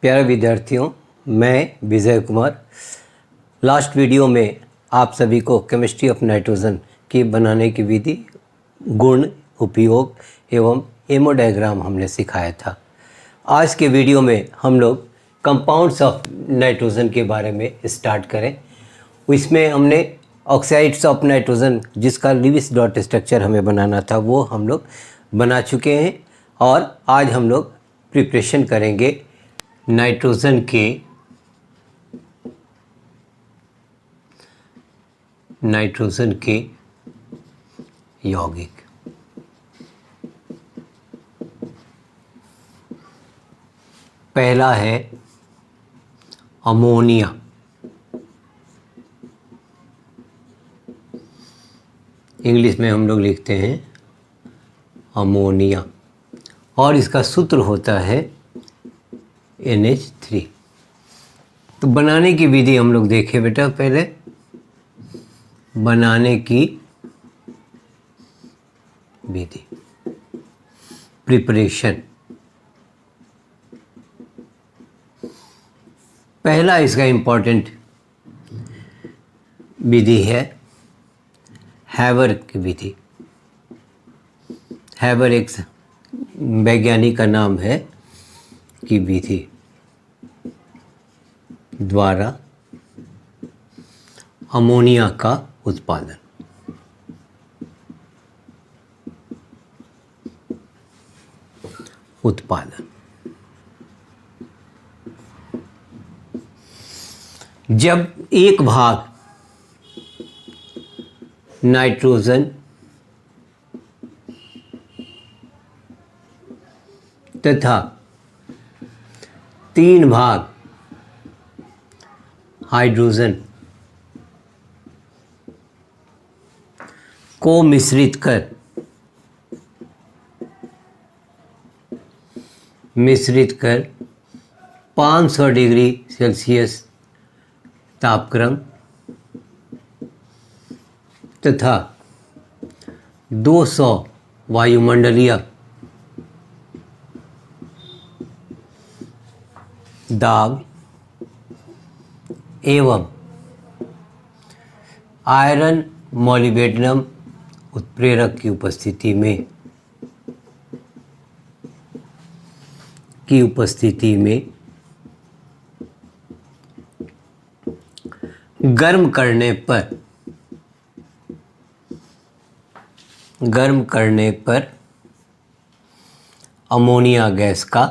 प्यारे विद्यार्थियों, मैं विजय कुमार। लास्ट वीडियो में आप सभी को केमिस्ट्री ऑफ नाइट्रोजन की बनाने की विधि, गुण, उपयोग एवं हेमोडायग्राम हमने सिखाया था। आज के वीडियो में हम लोग कंपाउंड्स ऑफ नाइट्रोजन के बारे में स्टार्ट करें। इसमें हमने ऑक्साइड्स ऑफ नाइट्रोजन, जिसका लिविस डॉट स्ट्रक्चर हमें बनाना था, वो हम लोग बना चुके हैं। और आज हम लोग प्रिपरेशन करेंगे नाइट्रोजन के यौगिक। पहला है अमोनिया। इंग्लिश में हम लोग लिखते हैं अमोनिया, और इसका सूत्र होता है NH3। तो बनाने की विधि हम लोग देखें बेटा। पहले बनाने की विधि, प्रिपरेशन। पहला इसका इम्पोर्टेंट विधि है हैबर की विधि। हैबर एक वैज्ञानिक का नाम है की विधि द्वारा अमोनिया का उत्पादन। जब एक भाग नाइट्रोजन तथा 3 भाग हाइड्रोजन को मिश्रित कर 500 डिग्री सेल्सियस तापक्रम तथा 200 वायुमंडलीय दाब एवं आयरन मोलिब्डेनम उत्प्रेरक की उपस्थिति में गर्म करने पर अमोनिया गैस का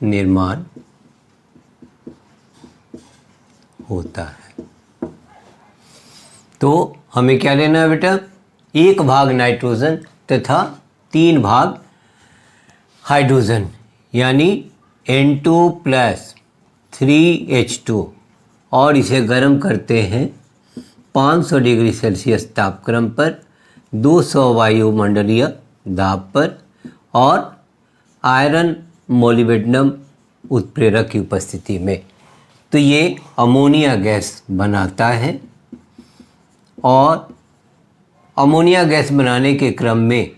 निर्माण होता है। तो हमें क्या लेना है बेटा? 1 भाग नाइट्रोजन तथा 3 भाग हाइड्रोजन, यानी N2 + 3H2, और इसे गर्म करते हैं 500 डिग्री सेल्सियस तापक्रम पर, 200 वायुमंडलीय दाब पर, और आयरन मोलिब्डेनम उत्प्रेरक की उपस्थिति में। तो ये अमोनिया गैस बनाता है। और अमोनिया गैस बनाने के क्रम में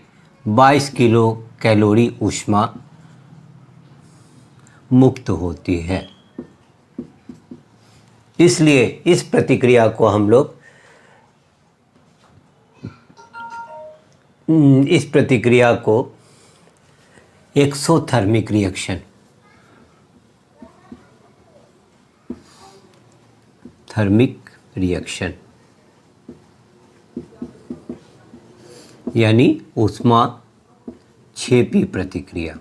22 किलो कैलोरी ऊष्मा मुक्त होती है। इसलिए इस प्रतिक्रिया को हम लोग एक्सोथर्मिक रिएक्शन, यानी ऊष्माक्षेपी प्रतिक्रिया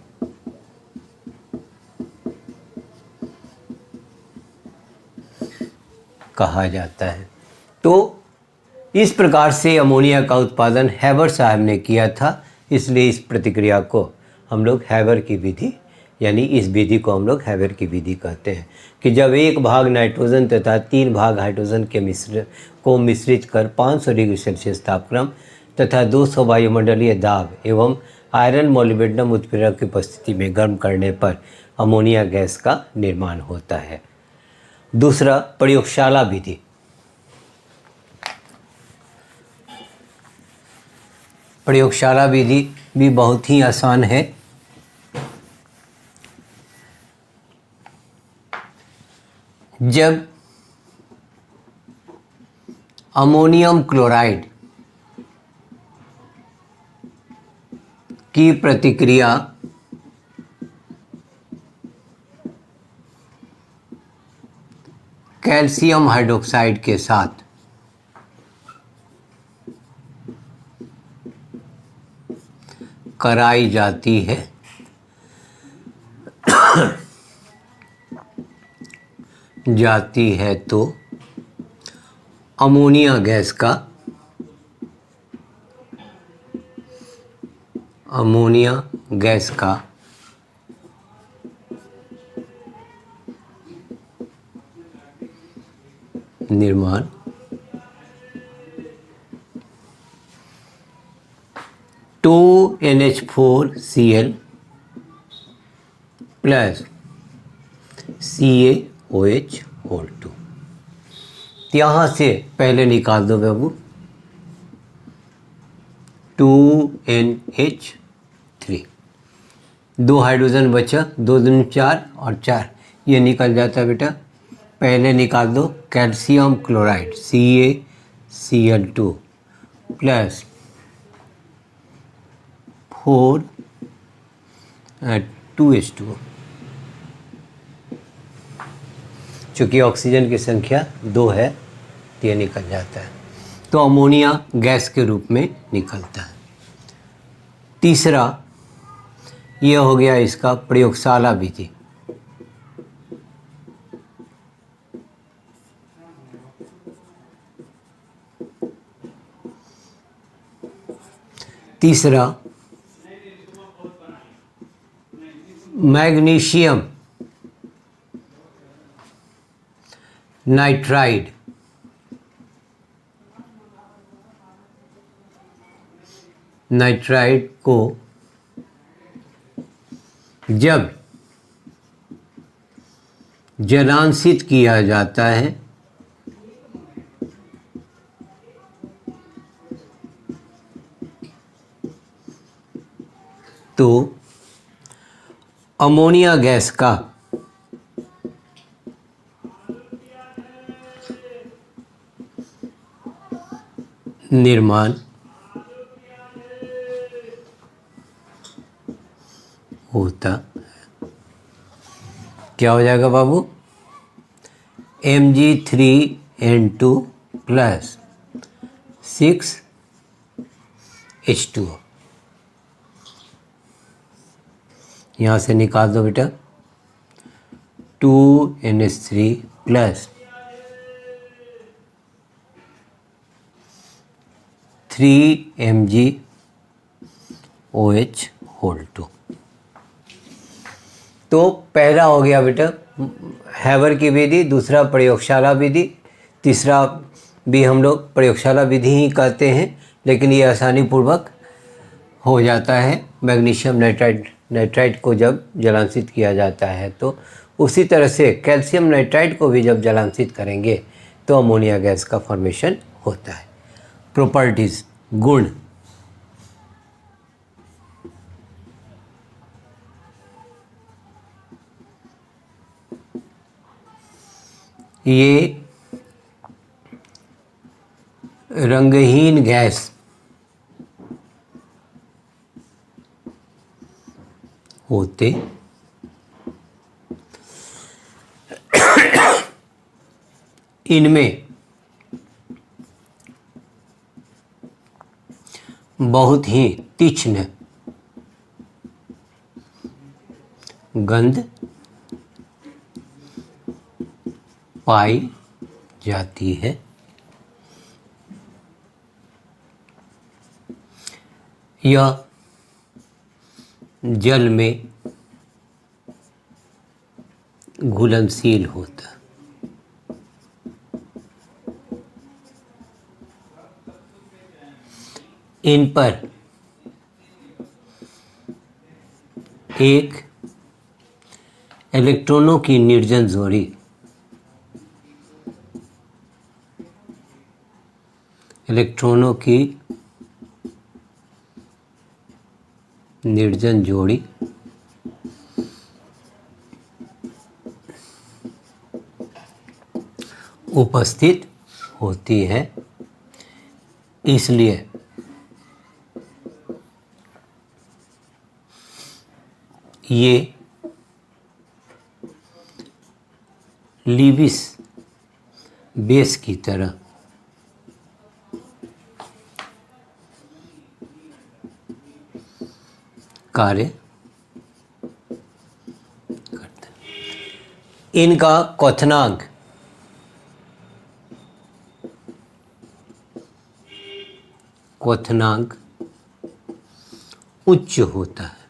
कहा जाता है। तो इस प्रकार से अमोनिया का उत्पादन हैबर साहब ने किया था। इसलिए इस प्रतिक्रिया को हम लोग हैबर की विधि, यानी इस विधि को हम लोग हैबर की विधि कहते हैं, कि जब 1 भाग नाइट्रोजन तथा 3 भाग हाइड्रोजन के मिश्रित कर 500 डिग्री सेल्सियस तापक्रम तथा 200 वायुमंडलीय दाब एवं आयरन मोलिब्डेनम उत्प्रेरक की उपस्थिति में गर्म करने पर अमोनिया गैस का निर्माण होता है। दूसरा, प्रयोगशाला विधि। प्रयोगशाला विधि भी बहुत ही आसान है। जब अमोनियम क्लोराइड की प्रतिक्रिया कैल्शियम हाइड्रोक्साइड के साथ कराई जाती है तो अमोनिया गैस का निर्माण 2NH4Cl प्लस CaOH होल 2। यहाँ से पहले निकाल दो बाबू 2NH3, 2 हाइड्रोजन बचा, 2 दूनी 4 और 4 ये निकल जाता है बेटा। पहले निकाल दो calcium chloride CaCl2 plus 2H2। चूँकि ऑक्सीजन की संख्या 2 है तो ये निकल जाता है, तो अमोनिया गैस के रूप में निकलता है। तीसरा ये हो गया इसका प्रयोगशाला विधि। तीसरा मैग्नीशियम नाइट्राइड को जब जलांशित किया जाता है तो अमोनिया गैस का निर्माण होता है। क्या हो जाएगा बाबू? Mg3N2 plus 6H2O। यहाँ से निकाल दो बेटा 2NH3 प्लस 3MgOH होल 2। तो पहला हो गया बेटा हैबर की विधि, दूसरा प्रयोगशाला विधि, तीसरा भी हम लोग प्रयोगशाला विधि ही कहते हैं, लेकिन ये आसानी पूर्वक हो जाता है मैग्नीशियम नाइट्राइड को जब जलांशित किया जाता है। तो उसी तरह से कैल्शियम नाइट्राइड को भी जब जलांशित करेंगे तो अमोनिया गैस का फॉर्मेशन होता है। प्रॉपर्टीज, गुण। ये रंगहीन गैस होते इनमें बहुत ही तीक्ष्ण गंध पाई जाती है। यह जल में घुलनशील होता है। इन पर एक इलेक्ट्रॉनों की निर्जन जोड़ी निर्जन जोड़ी उपस्थित होती है, इसलिए ये लीविस बेस की तरह कार्य करते हैं। इनका क्वथनांक उच्च होता है।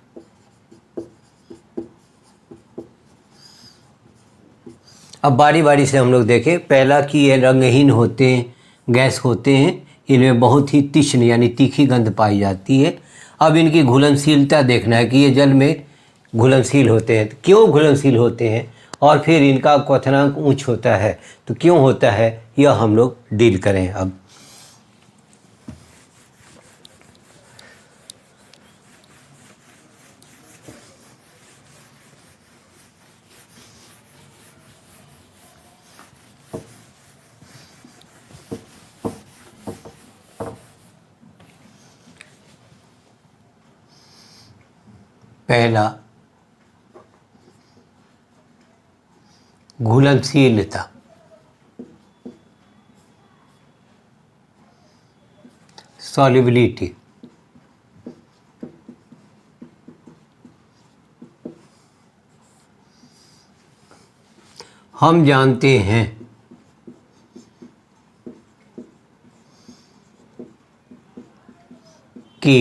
अब बारी बारी से हम लोग देखें। पहला कि ये रंगहीन होते हैं, गैस होते हैं, इनमें बहुत ही तीक्ष्ण यानी तीखी गंध पाई जाती है। अब इनकी घुलनशीलता देखना है कि ये जल में घुलनशील होते हैं, तो क्यों घुलनशील होते हैं, और फिर इनका क्वथनांक उच्च होता है तो क्यों होता है, यह हम लोग डील करें। अब पहला घुलनशीलता। सॉल्युबिलिटी। हम जानते हैं कि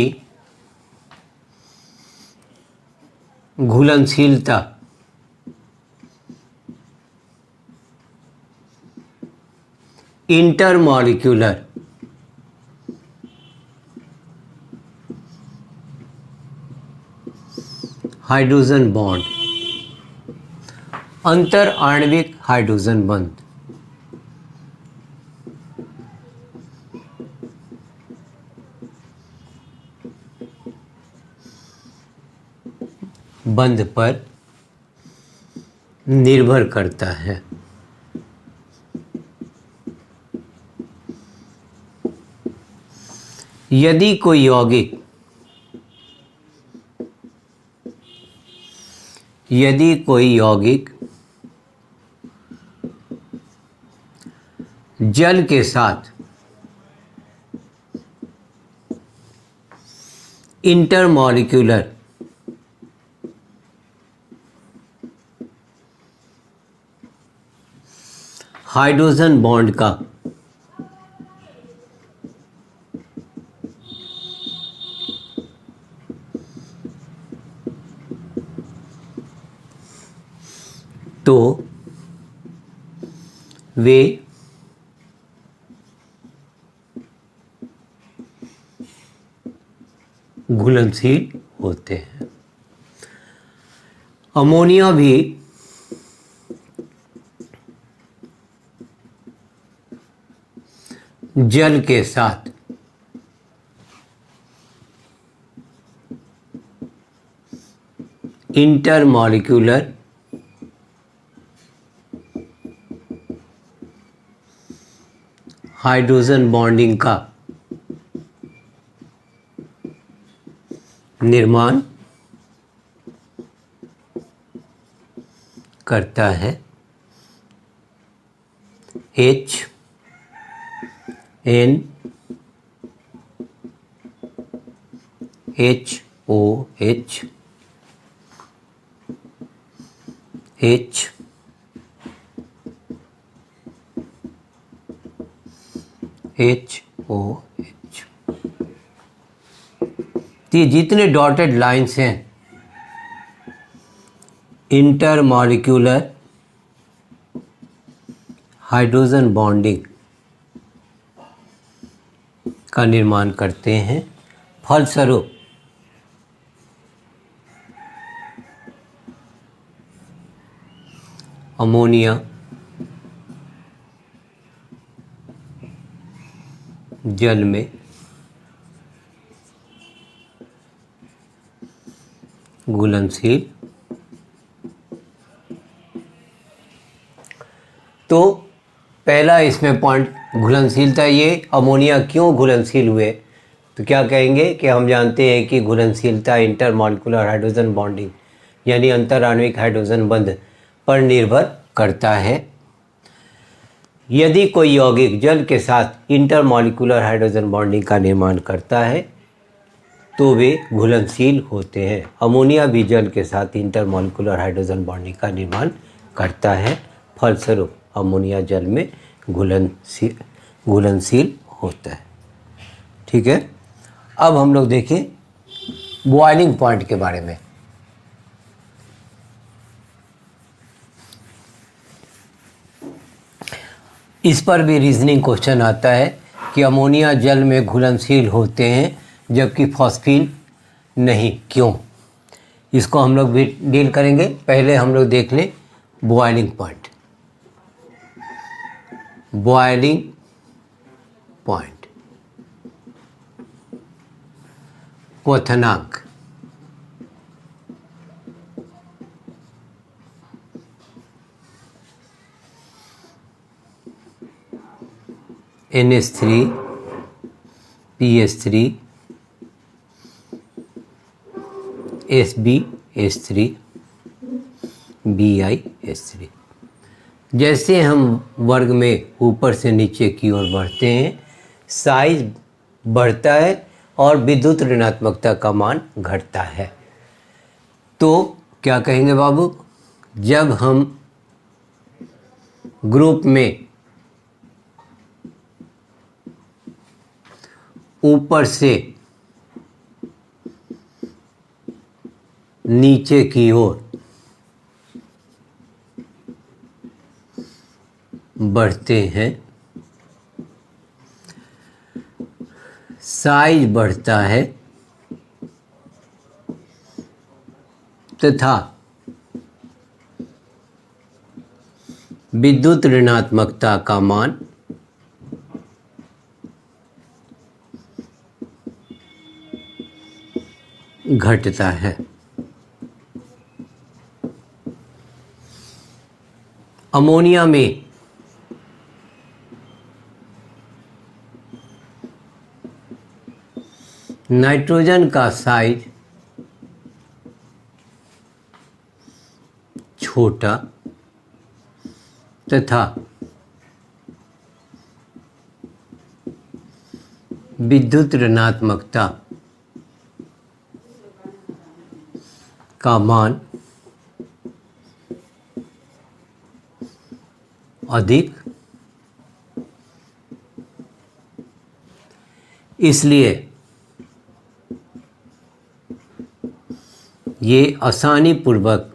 घुलनशीलता इंटरमॉलिक्यूलर हाइड्रोजन बॉन्ड, अंतर आणविक हाइड्रोजन बंध पर निर्भर करता है। यदि कोई यौगिक जल के साथ इंटरमॉलिक्यूलर हाइड्रोजन बॉन्ड का तो वे घुलनशील होते हैं। अमोनिया भी जल के साथ इंटरमॉलिक्यूलर हाइड्रोजन बॉन्डिंग का निर्माण करता है। HNO ये जितने डॉटेड लाइंस हैं इंटरमॉलिक्यूलर हाइड्रोजन बॉन्डिंग का निर्माण करते हैं। फलस्वरूप अमोनिया जल में घुलनशील। तो पहला इसमें पॉइंट घुलनशीलता, ये अमोनिया क्यों घुलनशील हुए, तो क्या कहेंगे कि हम जानते हैं कि घुलनशीलता इंटरमॉलिक्यूलर हाइड्रोजन बॉन्डिंग यानी अंतराण्विक हाइड्रोजन बंध पर निर्भर करता है। यदि कोई यौगिक जल के साथ इंटरमॉलिक्यूलर हाइड्रोजन बॉन्डिंग का निर्माण करता है तो वे घुलनशील होते हैं। अमोनिया भी जल के साथ इंटरमॉलिक्यूलर हाइड्रोजन बॉन्डिंग का निर्माण करता है, फलस्वरूप अमोनिया जल में घुलनशील होता है। ठीक है, अब हम लोग देखें बॉइलिंग पॉइंट के बारे में। इस पर भी रीजनिंग क्वेश्चन आता है कि अमोनिया जल में घुलनशील होते हैं जबकि फॉस्फीन नहीं, क्यों? इसको हम लोग भी डील करेंगे। पहले हम लोग देख लें बॉइलिंग पॉइंट। बॉइलिंग पॉइंट, क्वथनांक। NH3 PH3 SbH3 BiH3। जैसे हम वर्ग में ऊपर से नीचे की ओर बढ़ते हैं, साइज बढ़ता है और विद्युत ऋणात्मकता का मान घटता है। तो क्या कहेंगे बाबू, जब हम ग्रुप में ऊपर से नीचे की ओर बढ़ते हैं, साइज बढ़ता है तथा विद्युत ऋणात्मकता का मान घटता है। अमोनिया में नाइट्रोजन का साइज छोटा तथा विद्युत ऋणात्मकता का मान अधिक, इसलिए ये आसानी पूर्वक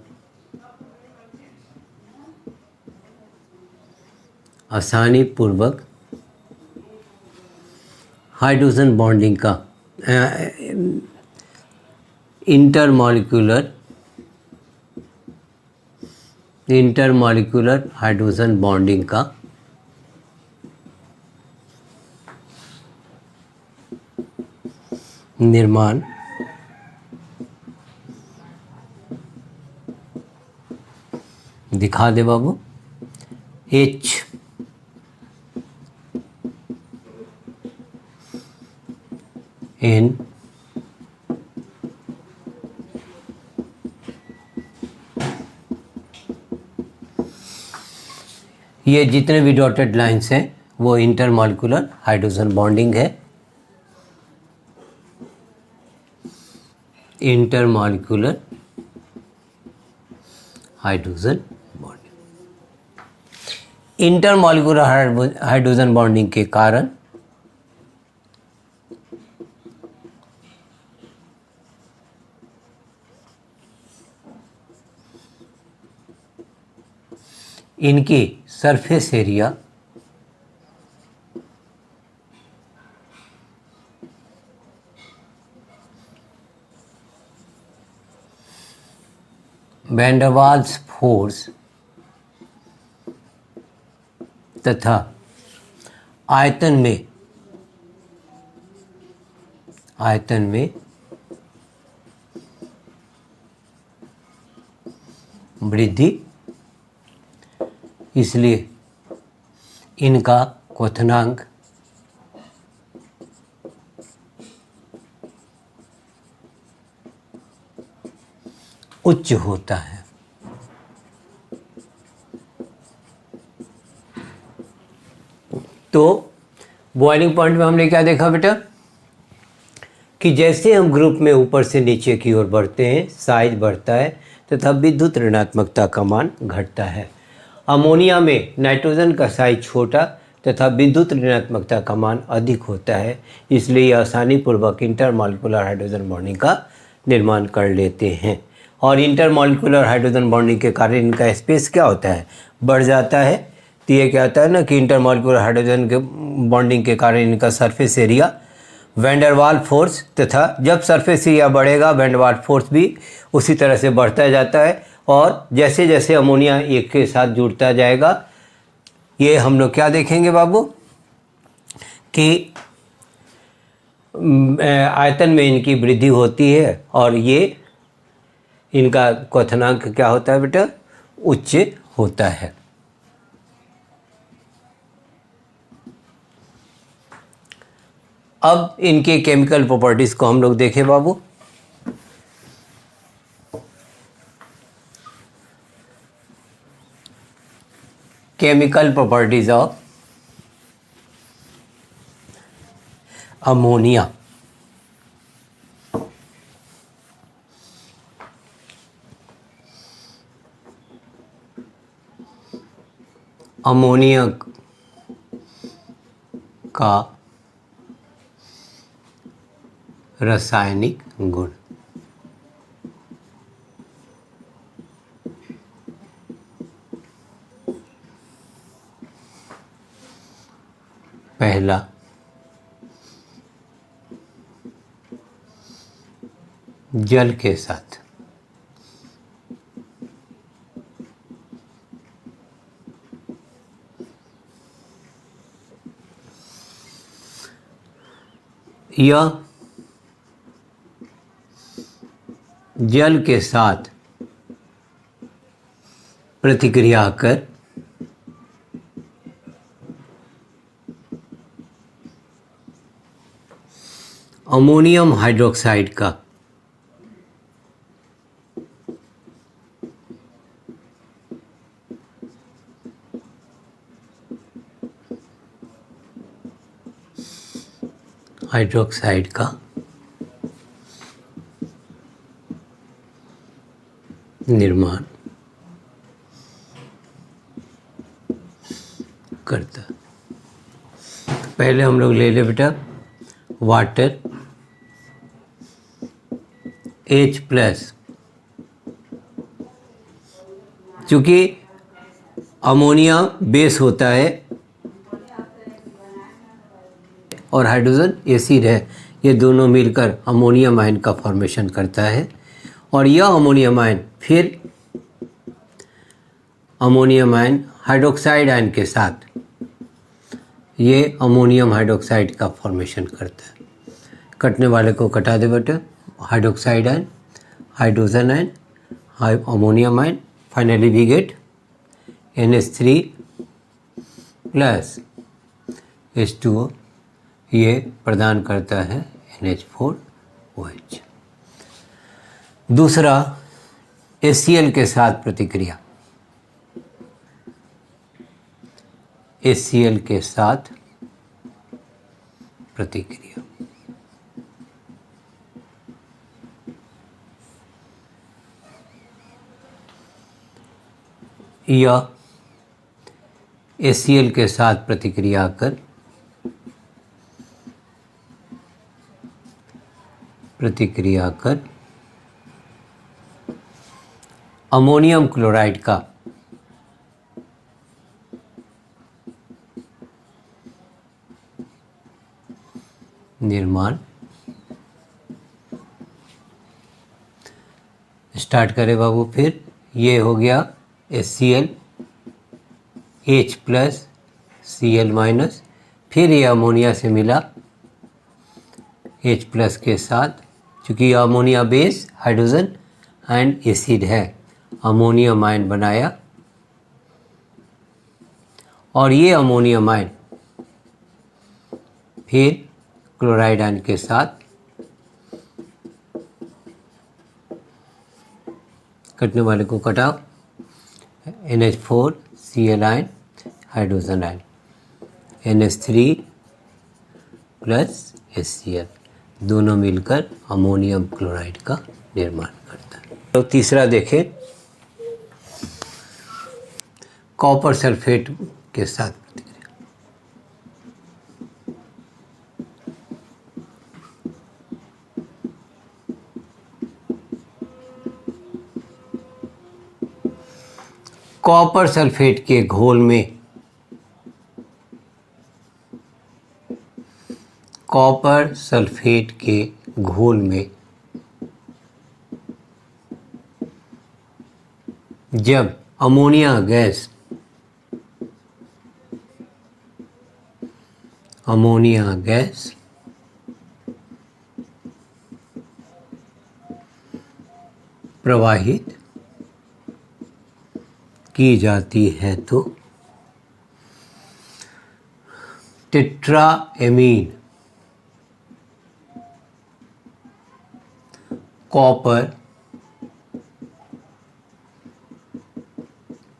हाइड्रोजन बॉन्डिंग का इंटरमॉलिक्यूलर हाइड्रोजन बॉन्डिंग का निर्माण दिखा दे बाबू। H N ये जितने भी डॉटेड लाइंस हैं वो इंटरमॉलिक्यूलर हाइड्रोजन बॉन्डिंग है। Intermolecular hydrogen bonding, intermolecular hydrogen bonding के कारण इनकी surface area van der Waals force तथा आयतन में वृद्धि, इसलिए इनका क्वथनांक उच्च होता है। तो बॉइलिंग पॉइंट में हमने क्या देखा बेटा कि जैसे हम ग्रुप में ऊपर से नीचे की ओर बढ़ते हैं, साइज बढ़ता है तथा विद्युत ऋणात्मकता का मान घटता है। अमोनिया में नाइट्रोजन का साइज छोटा तथा विद्युत ऋणात्मकता का मान अधिक होता है, इसलिए यह आसानीपूर्वक इंटरमॉलिक्यूलर हाइड्रोजन बॉन्डिंग का निर्माण कर लेते हैं। और इंटरमॉलिक्यूलर हाइड्रोजन बॉन्डिंग के कारण इनका स्पेस क्या होता है, बढ़ जाता है। तो ये क्या होता है ना कि इंटरमॉलिक्यूलर हाइड्रोजन के बॉन्डिंग के कारण इनका surface area, van der Waals force, तथा जब सरफेस एरिया बढ़ेगा वैन डर वाल्स फोर्स भी उसी तरह से बढ़ता जाता है। और जैसे जैसे अमोनिया एक के साथ जुड़ता जाएगा, ये हम लोग क्या देखेंगे बाबू कि आयतन में इनकी वृद्धि होती है और ये इनका क्वथनांक क्या होता है बेटा, उच्च होता है। अब इनके केमिकल प्रॉपर्टीज को हम लोग देखें बाबू। Chemical properties of ammonia. Ammonia का रासायनिक गुण। पहला, जल के साथ। यह जल के साथ प्रतिक्रिया कर अमोनियम हाइड्रोक्साइड का निर्माण करता। पहले हम लोग ले ले बेटा वाटर H+, चूँकि अमोनिया बेस होता है और हाइड्रोजन एसिड है, ये दोनों मिलकर अमोनियम आयन का फॉर्मेशन करता है। और यह अमोनियम आयन फिर अमोनियम आयन हाइड्रोक्साइड आयन के साथ ये अमोनियम हाइड्रोक्साइड का फॉर्मेशन करता है। कटने वाले को कटा दे बेटे, hydroxide ion, hydrogen ion, ammonium ion, finally we get NH3 plus H2O, ये प्रदान करता है NH4OH। दूसरा, HCl के साथ प्रतिक्रिया, HCl के साथ प्रतिक्रिया। यह HCl के साथ प्रतिक्रिया कर अमोनियम क्लोराइड का निर्माण स्टार्ट करें बाबू। फिर ये हो गया HCl, H+ Cl-, फिर ये अमोनिया से मिला H+ के साथ, चूँकि ammonia base hydrogen and acid है अमोनियम आयन बनाया और ये अमोनियम आयन फिर क्लोराइड आयन के साथ कटने वाले को कटाओ, NH4Cl ion, hydrogen ion, NH3 plus HCl, दोनों मिलकर अमोनियम क्लोराइड का निर्माण करता है। तो तीसरा देखें, कॉपर सल्फेट के साथ प्रतिक्रिया। कॉपर सल्फेट के घोल में कॉपर सल्फेट के घोल में जब अमोनिया गैस प्रवाहित की जाती है तो टेट्राएमीन कॉपर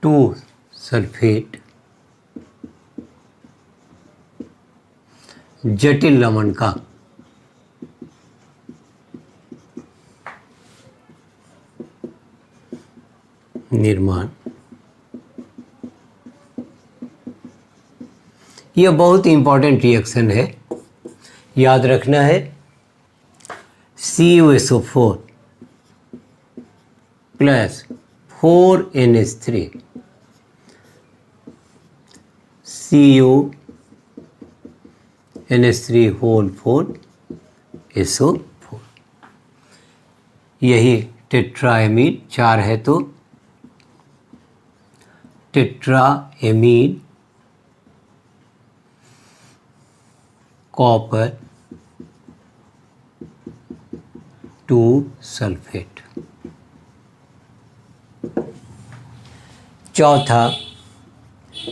2 सल्फेट जटिल लवण का निर्माण। यह बहुत ही इंपॉर्टेंट रिएक्शन है, याद रखना है। CuSO4 plus 4NH3 CuNH3 whole 4 SO4, यही टेट्राएमीन 4 है तो टेट्राएमीन कॉपर 2 सल्फेट। चौथा,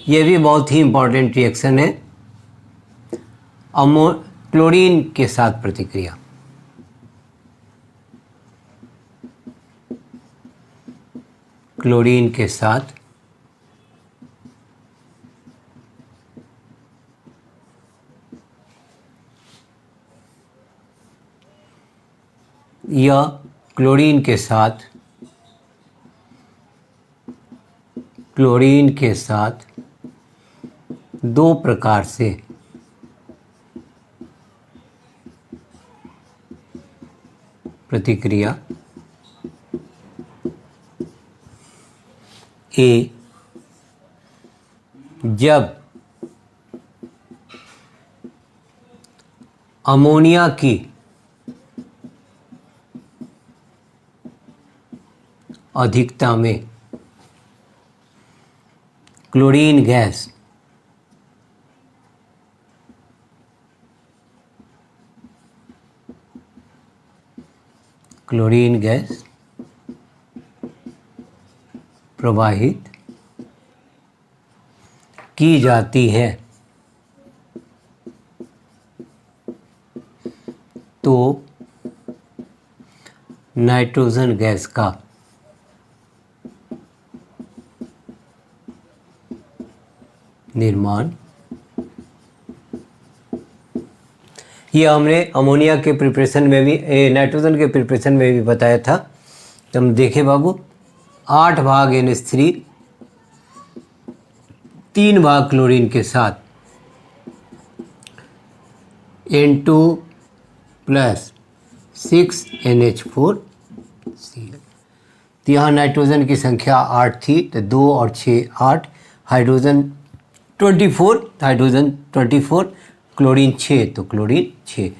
ये भी बहुत ही इंपॉर्टेंट रिएक्शन है, क्लोरीन के साथ प्रतिक्रिया। क्लोरीन के साथ या क्लोरीन के साथ दो प्रकार से प्रतिक्रिया। ए, जब अमोनिया की अधिकता में क्लोरीन गैस प्रवाहित की जाती है तो नाइट्रोजन गैस का निर्माण। यह हमने अमोनिया के प्रिपरेशन में भी, नाइट्रोजन के प्रिपरेशन में भी बताया था। तो हम देखें बाबू, 8 भाग NH3, 3 भाग क्लोरीन के साथ N2 प्लस 6NH4Cl। तो यहाँ नाइट्रोजन की संख्या 8 थी, तो 2 और 6 8, हाइड्रोजन 24, हाइड्रोजन 24, क्लोरीन 6, तो क्लोरीन 6।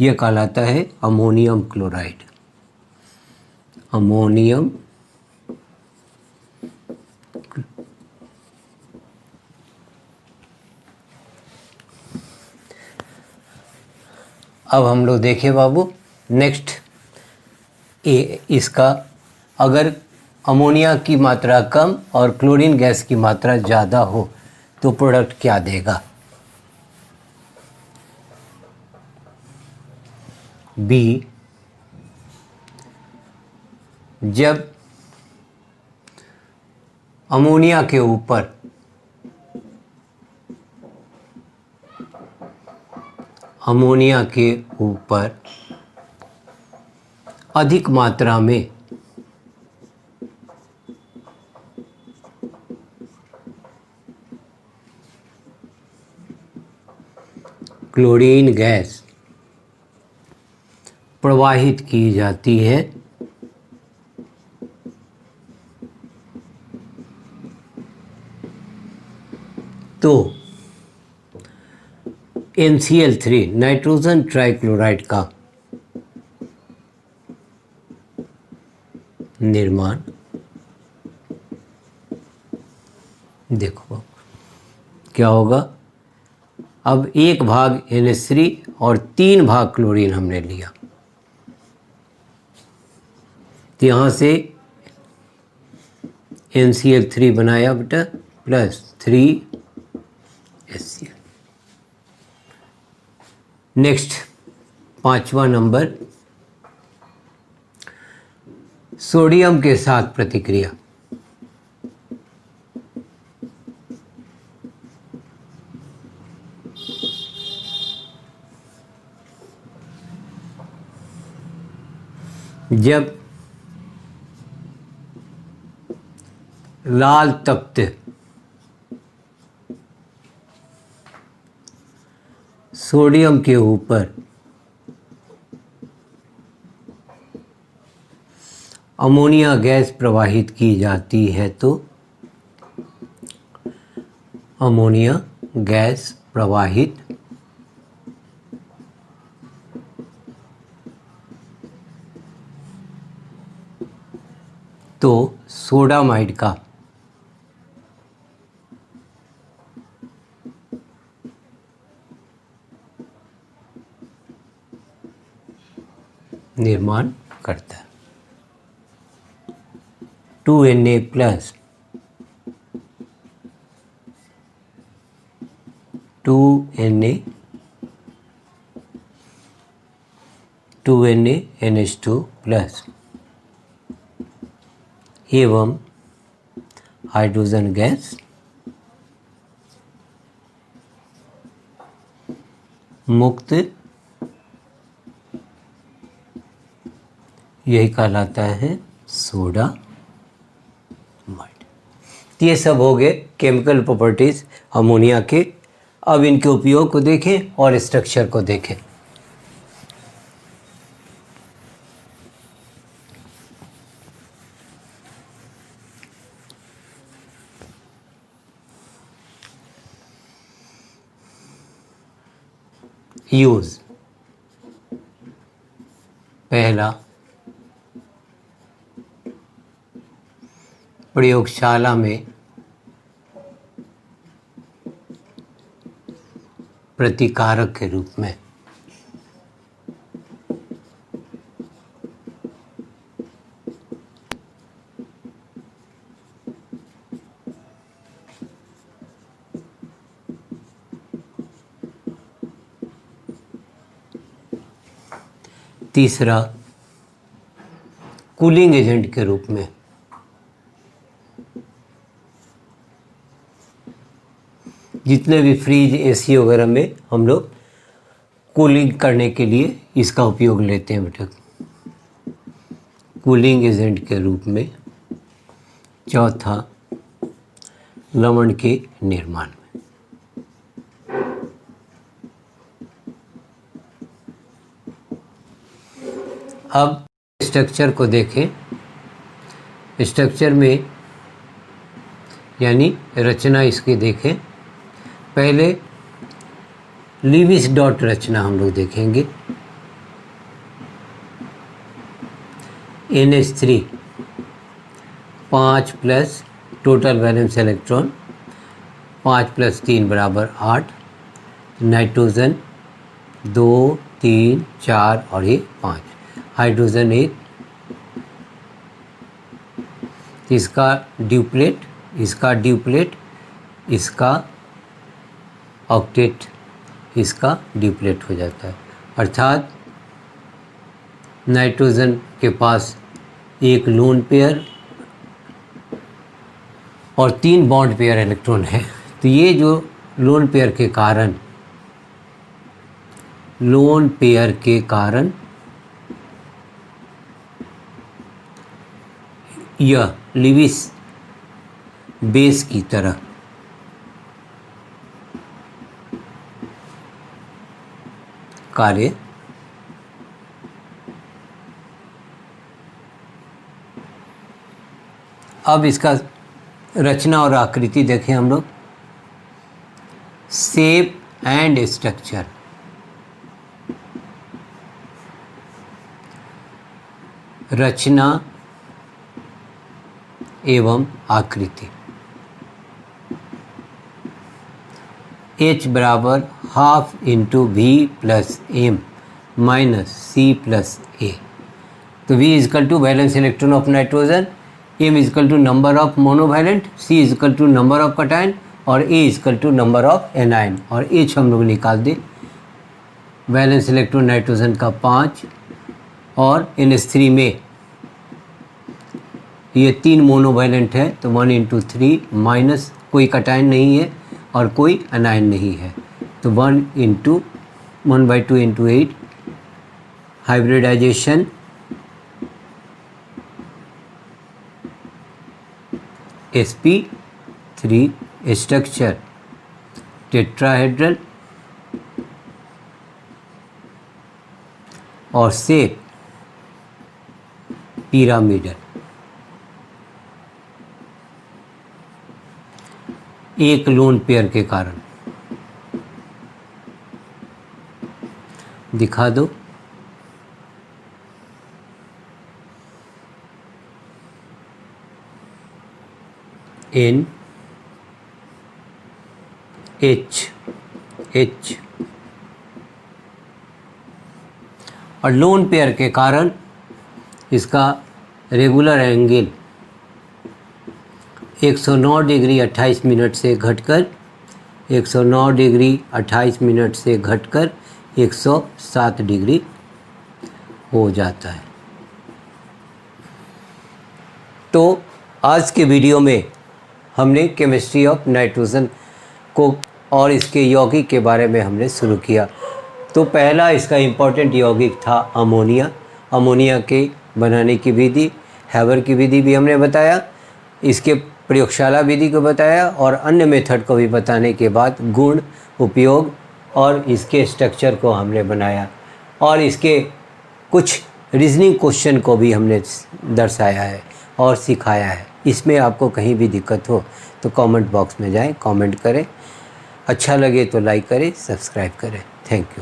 यह कहलाता है अमोनियम क्लोराइड। अमोनियम अब हम लोग देखें बाबू नेक्स्ट, इसका अगर अमोनिया की मात्रा कम और क्लोरीन गैस की मात्रा ज़्यादा हो तो प्रोडक्ट क्या देगा? बी, जब अमोनिया के ऊपर अधिक मात्रा में क्लोरीन गैस प्रवाहित की जाती है तो NCl3 नाइट्रोजन ट्राइक्लोराइड का निर्माण, देखो क्या होगा। अब 1 भाग NH3 और 3 भाग क्लोरीन हमने लिया, तो यहाँ से NCl3 बनाया बेटा प्लस 3HCl। नेक्स्ट 5वां नंबर, सोडियम के साथ प्रतिक्रिया। जब लाल तप्त सोडियम के ऊपर अमोनिया गैस प्रवाहित की जाती है तो अमोनिया गैस प्रवाहित तो सोडामाइड का निर्माण करता है। 2Na plus 2Na NH2 plus एवं हाइड्रोजन गैस मुक्त, यही कहलाता है सोडा। ये सब हो गए केमिकल प्रॉपर्टीज अमोनिया के। अब इनके उपयोग को देखें और स्ट्रक्चर को देखें। यूज, पहला, प्रयोगशाला में प्रतिकारक के रूप में। तीसरा, कूलिंग एजेंट के रूप में। जितने भी फ्रिज, एसी वगैरह में हम लोग कूलिंग करने के लिए इसका उपयोग लेते हैं बेटा, कूलिंग एजेंट के रूप में। चौथा, लवण के निर्माण में। अब स्ट्रक्चर को देखें। स्ट्रक्चर में यानी रचना इसकी देखें। पहले लीविस डॉट रचना हम लोग देखेंगे। NH3 5 plus total valence electron 5 + 3 = 8, nitrogen 2 3 4 और ये 5, हाइड्रोजन 1, इसका ड्यूप्लेट, इसका ड्यूप्लेट, इसका ऑक्टेट, इसका ड्यूप्लेट हो जाता है। अर्थात नाइट्रोजन के पास एक लोन पेयर और 3 बॉन्ड पेयर इलेक्ट्रॉन है। तो ये जो लोन पेयर के कारण यह लिविस बेस की तरह कार्य अब इसका रचना और आकृति देखें हम लोग। शेप एंड स्ट्रक्चर, रचना एवं आकृति। H बराबर half into V plus M minus C plus A. तो V equal to valence electron of nitrogen, m equal to number of monovalent, c equal to number of cation और a equal to number of anion. और H हम लोग निकाल दें। Valence electron nitrogen का 5 और NH3 में ये 3 मोनोवैलेंट है, तो 1 इंटू 3 माइनस कोई कटायन नहीं है और कोई अनायन नहीं है, तो 1/2 into 8 hybridisation sp3 structure tetrahedral और शेप पिरामिडल। एक लोन पेयर के कारण। दिखा दो। N H और लोन पेयर के कारण इसका रेगुलर एंगल 109 डिग्री 28 मिनट से घटकर 109 डिग्री 28 मिनट से घटकर 107 डिग्री हो जाता है। तो आज के वीडियो में हमने केमिस्ट्री ऑफ नाइट्रोजन को और इसके यौगिक के बारे में हमने शुरू किया। तो पहला इसका इम्पोर्टेंट यौगिक था अमोनिया। अमोनिया के बनाने की विधि, हैबर की विधि भी हमने बताया, इसके प्रयोगशाला विधि को बताया और अन्य मेथड को भी बताने के बाद गुण, उपयोग और इसके स्ट्रक्चर को हमने बनाया और इसके कुछ रीजनिंग क्वेश्चन को भी हमने दर्शाया है और सिखाया है। इसमें आपको कहीं भी दिक्कत हो तो कमेंट बॉक्स में जाएं, कमेंट करें। अच्छा लगे तो लाइक करें, सब्सक्राइब करें। Thank you.